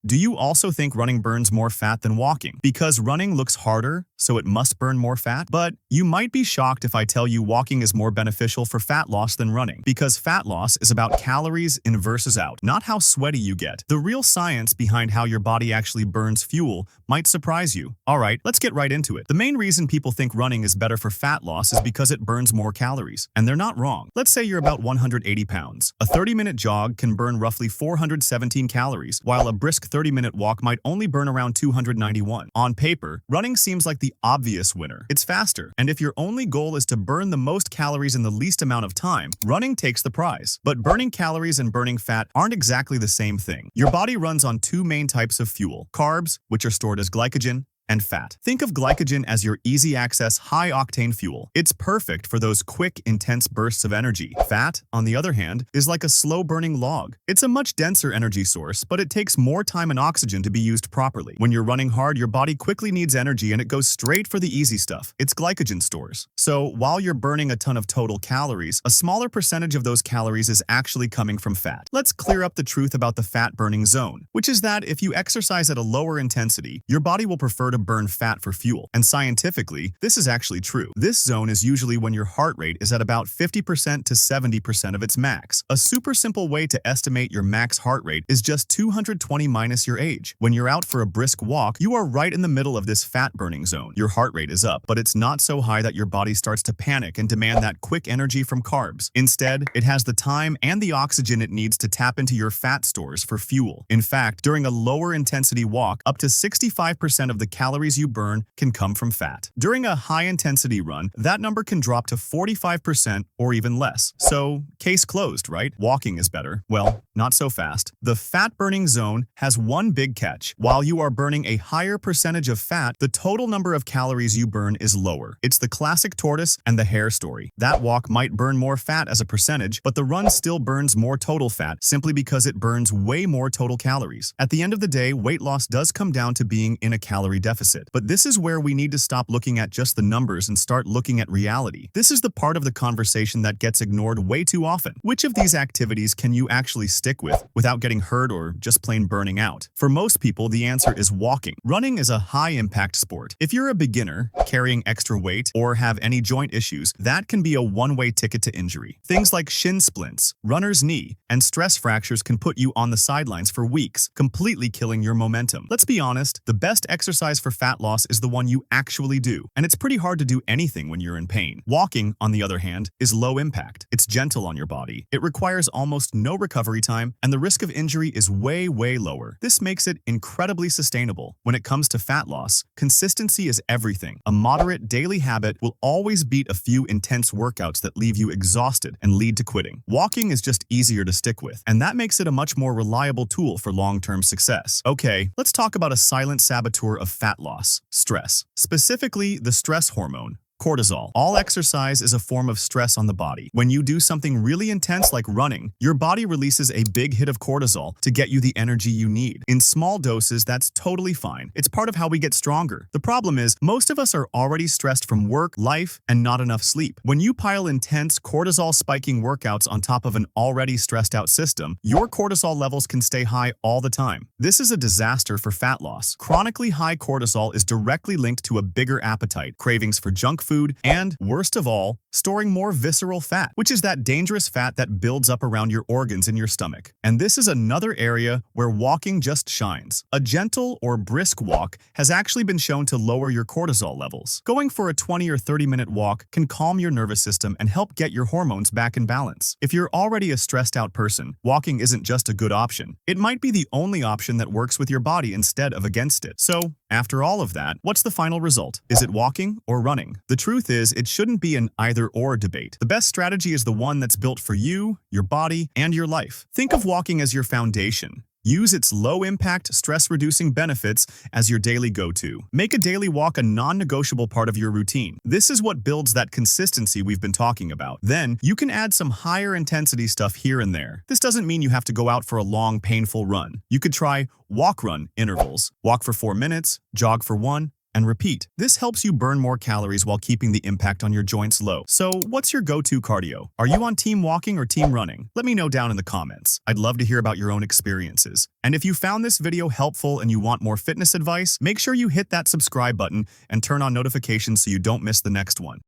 Do you also think running burns more fat than walking? Because running looks harder, so it must burn more fat? But you might be shocked if I tell you walking is more beneficial for fat loss than running. Because fat loss is about calories in versus out, not how sweaty you get. The real science behind how your body actually burns fuel might surprise you. Alright, let's get right into it. The main reason people think running is better for fat loss is because it burns more calories. And they're not wrong. Let's say you're about 180 pounds. A 30-minute jog can burn roughly 417 calories, while a brisk 30-minute walk might only burn around 291. On paper, running seems like the obvious winner. It's faster, and if your only goal is to burn the most calories in the least amount of time, running takes the prize. But burning calories and burning fat aren't exactly the same thing. Your body runs on two main types of fuel: carbs, which are stored as glycogen, and fat. Think of glycogen as your easy-access, high-octane fuel. It's perfect for those quick, intense bursts of energy. Fat, on the other hand, is like a slow-burning log. It's a much denser energy source, but it takes more time and oxygen to be used properly. When you're running hard, your body quickly needs energy and it goes straight for the easy stuff. It's glycogen stores. So, while you're burning a ton of total calories, a smaller percentage of those calories is actually coming from fat. Let's clear up the truth about the fat-burning zone, which is that if you exercise at a lower intensity, your body will prefer to burn fat for fuel. And scientifically, this is actually true. This zone is usually when your heart rate is at about 50% to 70% of its max. A super simple way to estimate your max heart rate is just 220 minus your age. When you're out for a brisk walk, you are right in the middle of this fat-burning zone. Your heart rate is up, but it's not so high that your body starts to panic and demand that quick energy from carbs. Instead, it has the time and the oxygen it needs to tap into your fat stores for fuel. In fact, during a lower intensity walk, up to 65% of the calories you burn can come from fat. During a high-intensity run, that number can drop to 45% or even less. So, case closed, right? Walking is better. Well, not so fast. The fat-burning zone has one big catch. While you are burning a higher percentage of fat, the total number of calories you burn is lower. It's the classic tortoise and the hare story. That walk might burn more fat as a percentage, but the run still burns more total fat simply because it burns way more total calories. At the end of the day, weight loss does come down to being in a calorie deficit. But this is where we need to stop looking at just the numbers and start looking at reality. This is the part of the conversation that gets ignored way too often. Which of these activities can you actually stick with without getting hurt or just plain burning out? For most people, the answer is walking. Running is a high-impact sport. If you're a beginner, carrying extra weight, or have any joint issues, that can be a one-way ticket to injury. Things like shin splints, runner's knee, and stress fractures can put you on the sidelines for weeks, completely killing your momentum. Let's be honest, the best exercise for fat loss is the one you actually do, and it's pretty hard to do anything when you're in pain. Walking, on the other hand, is low impact. It's gentle on your body. It requires almost no recovery time, and the risk of injury is way lower. This makes it incredibly sustainable. When it comes to fat loss, consistency is everything. A moderate daily habit will always beat a few intense workouts that leave you exhausted and lead to quitting. Walking is just easier to stick with, and that makes it a much more reliable tool for long-term success. Okay, let's talk about a silent saboteur of fat loss: stress. Specifically, the stress hormone, cortisol. All exercise is a form of stress on the body. When you do something really intense like running, your body releases a big hit of cortisol to get you the energy you need. In small doses, that's totally fine. It's part of how we get stronger. The problem is, most of us are already stressed from work, life, and not enough sleep. When you pile intense cortisol-spiking workouts on top of an already stressed-out system, your cortisol levels can stay high all the time. This is a disaster for fat loss. Chronically high cortisol is directly linked to a bigger appetite, cravings for junk food, and, worst of all, storing more visceral fat, which is that dangerous fat that builds up around your organs in your stomach. And this is another area where walking just shines. A gentle or brisk walk has actually been shown to lower your cortisol levels. Going for a 20 or 30-minute walk can calm your nervous system and help get your hormones back in balance. If you're already a stressed-out person, walking isn't just a good option. It might be the only option that works with your body instead of against it. So, after all of that, what's the final result? Is it walking or running? The truth is, it shouldn't be an either-or debate. The best strategy is the one that's built for you, your body, and your life. Think of walking as your foundation. Use its low-impact, stress-reducing benefits as your daily go-to. Make a daily walk a non-negotiable part of your routine. This is what builds that consistency we've been talking about. Then, you can add some higher-intensity stuff here and there. This doesn't mean you have to go out for a long, painful run. You could try walk-run intervals. Walk for 4 minutes, jog for 1, and repeat. This helps you burn more calories while keeping the impact on your joints low. So, what's your go-to cardio? Are you on team walking or team running? Let me know down in the comments. I'd love to hear about your own experiences. And if you found this video helpful and you want more fitness advice, make sure you hit that subscribe button and turn on notifications so you don't miss the next one.